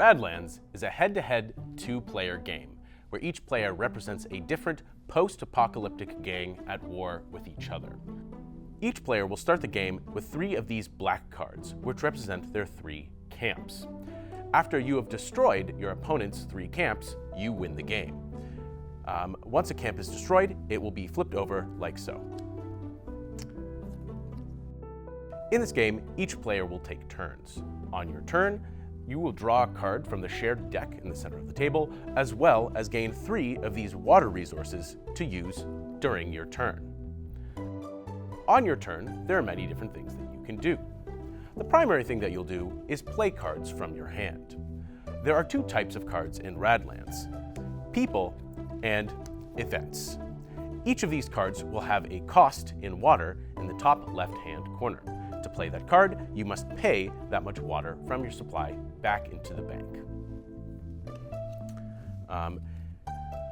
Rad Lands is a head-to-head two-player game where each player represents a different post-apocalyptic gang at war with each other. Each player will start the game with 3 of these black cards, which represent their 3 camps. After you have destroyed your opponent's 3 camps, you win the game. Once a camp is destroyed, it will be flipped over like so. In this game, each player will take turns. On your turn, you will draw a card from the shared deck in the center of the table, as well as gain 3 of these water resources to use during your turn. On your turn, there are many different things that you can do. The primary thing that you'll do is play cards from your hand. There are 2 types of cards in Rad Lands: people and events. Each of these cards will have a cost in water in the top left-hand corner. To play that card, you must pay that much water from your supply back into the bank.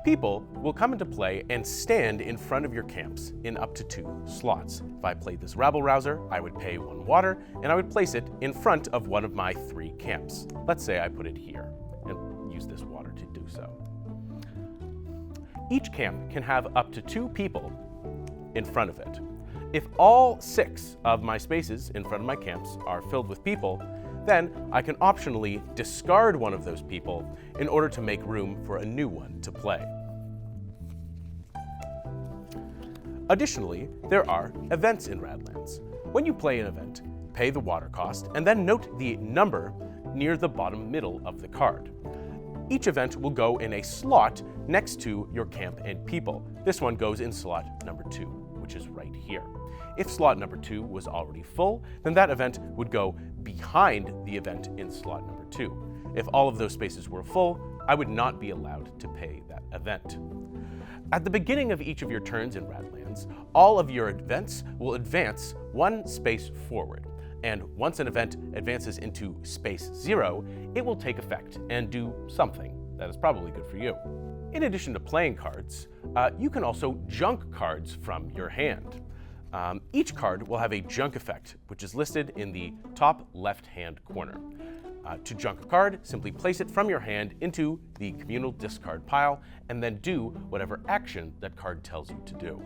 People will come into play and stand in front of your camps in up to 2 slots. If I played this rabble-rouser, I would pay 1 water, and I would place it in front of one of my 3 camps. Let's say I put it here, and use this water to do so. Each camp can have up to 2 people in front of it. If all 6 of my spaces in front of my camps are filled with people, then I can optionally discard one of those people in order to make room for a new one to play. Additionally, there are events in Rad Lands. When you play an event, pay the water cost and then note the number near the bottom middle of the card. Each event will go in a slot next to your camp and people. This one goes in slot number 2, which is right here. If slot number 2 was already full, then that event would go behind the event in slot number 2. If all of those spaces were full, I would not be allowed to pay that event. At the beginning of each of your turns in Rad Lands, all of your events will advance 1 space forward. And once an event advances into space 0, it will take effect and do something that is probably good for you. In addition to playing cards, you can also junk cards from your hand. Each card will have a junk effect, which is listed in the top left-hand corner. To junk a card, simply place it from your hand into the communal discard pile, and then do whatever action that card tells you to do.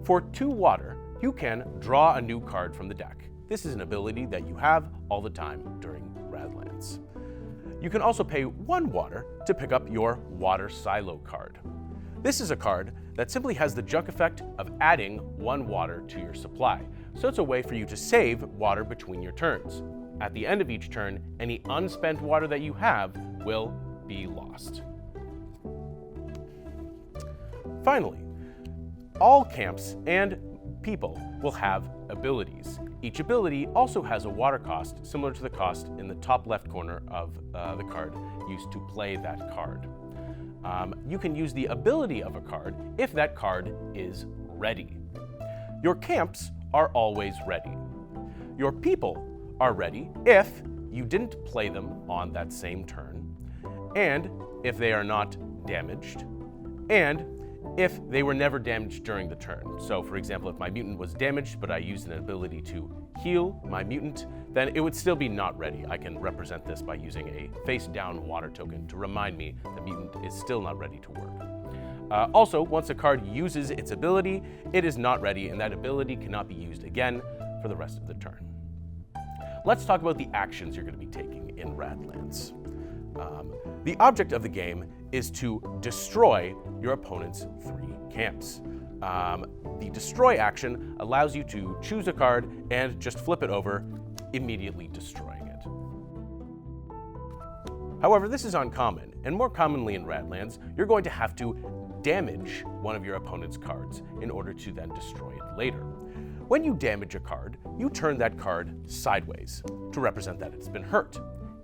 For 2 water, you can draw a new card from the deck. This is an ability that you have all the time during Rad Lands. You can also pay 1 water to pick up your water silo card. This is a card that simply has the junk effect of adding 1 water to your supply, so it's a way for you to save water between your turns. At the end of each turn, any unspent water that you have will be lost. Finally, all camps and people will have abilities. Each ability also has a water cost similar to the cost in the top left corner of the card used to play that card. You can use the ability of a card if that card is ready. Your camps are always ready. Your people are ready if you didn't play them on that same turn, and if they are not damaged, and if they were never damaged during the turn. So for example, if my mutant was damaged, but I used an ability to heal my mutant, then it would still be not ready. I can represent this by using a face-down water token to remind me the mutant is still not ready to work. Also, once a card uses its ability, it is not ready, and that ability cannot be used again for the rest of the turn. Let's talk about the actions you're going to be taking in Rad Lands. The object of the game is to destroy your opponent's 3 camps. The destroy action allows you to choose a card and just flip it over, immediately destroying it. However, this is uncommon, and more commonly in Rad Lands, you're going to have to damage one of your opponent's cards in order to then destroy it later. When you damage a card, you turn that card sideways to represent that it's been hurt.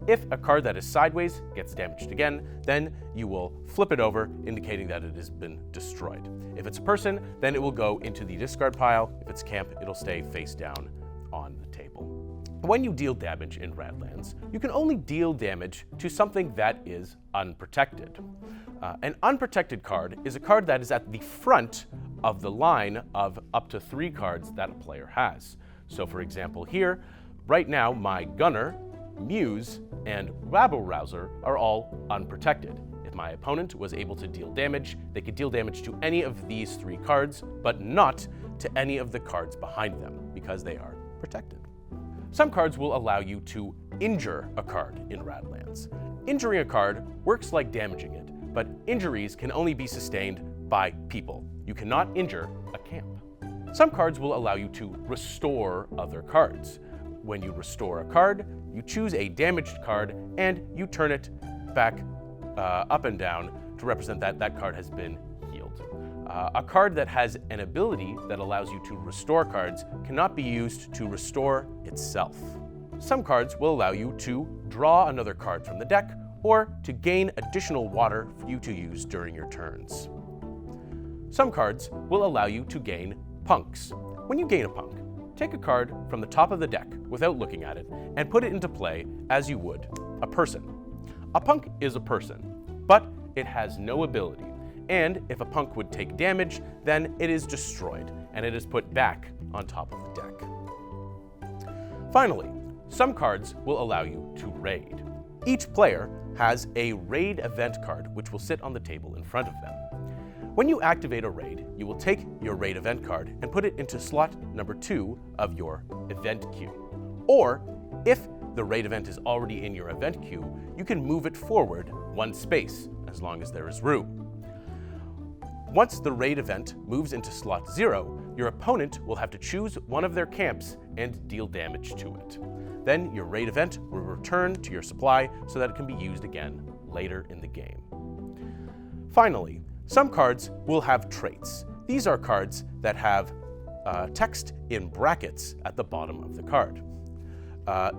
If a card that is sideways gets damaged again, then you will flip it over, indicating that it has been destroyed. If it's a person, then it will go into the discard pile. If it's camp, it'll stay face down on the table. When you deal damage in Rad Lands, you can only deal damage to something that is unprotected. An unprotected card is a card that is at the front of the line of up to 3 cards that a player has. So for example here, right now my gunner Muse, and Rabble-Rouser are all unprotected. If my opponent was able to deal damage, they could deal damage to any of these 3 cards, but not to any of the cards behind them, because they are protected. Some cards will allow you to injure a card in Rad Lands. Injuring a card works like damaging it, but injuries can only be sustained by people. You cannot injure a camp. Some cards will allow you to restore other cards. When you restore a card, you choose a damaged card and you turn it back up and down to represent that that card has been healed. A card that has an ability that allows you to restore cards cannot be used to restore itself. Some cards will allow you to draw another card from the deck or to gain additional water for you to use during your turns. Some cards will allow you to gain punks. When you gain a punk, take a card from the top of the deck without looking at it and put it into play as you would a person. A punk is a person, but it has no ability, and if a punk would take damage, then it is destroyed and it is put back on top of the deck. Finally, some cards will allow you to raid. Each player has a raid event card which will sit on the table in front of them. When you activate a raid, you will take your raid event card and put it into slot number 2 of your event queue. Or, if the raid event is already in your event queue, you can move it forward 1 space, as long as there is room. Once the raid event moves into slot 0, your opponent will have to choose one of their camps and deal damage to it. Then your raid event will return to your supply so that it can be used again later in the game. Finally, some cards will have traits. These are cards that have text in brackets at the bottom of the card.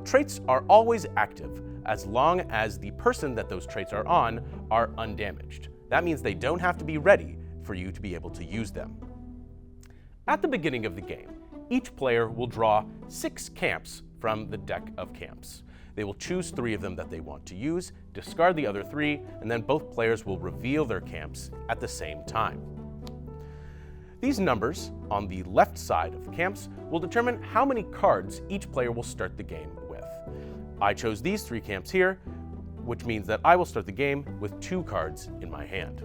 Traits are always active as long as the person that those traits are on are undamaged. That means they don't have to be ready for you to be able to use them. At the beginning of the game, each player will draw 6 camps from the deck of camps. They will choose 3 of them that they want to use, discard the other 3, and then both players will reveal their camps at the same time. These numbers on the left side of the camps will determine how many cards each player will start the game with. I chose these 3 camps here, which means that I will start the game with 2 cards in my hand.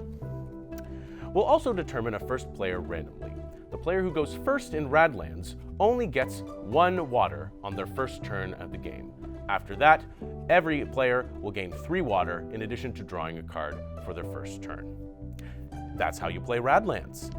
We'll also determine a first player randomly. The player who goes first in Rad Lands only gets 1 water on their first turn of the game. After that, every player will gain 3 water in addition to drawing a card for their first turn. That's how you play Rad Lands.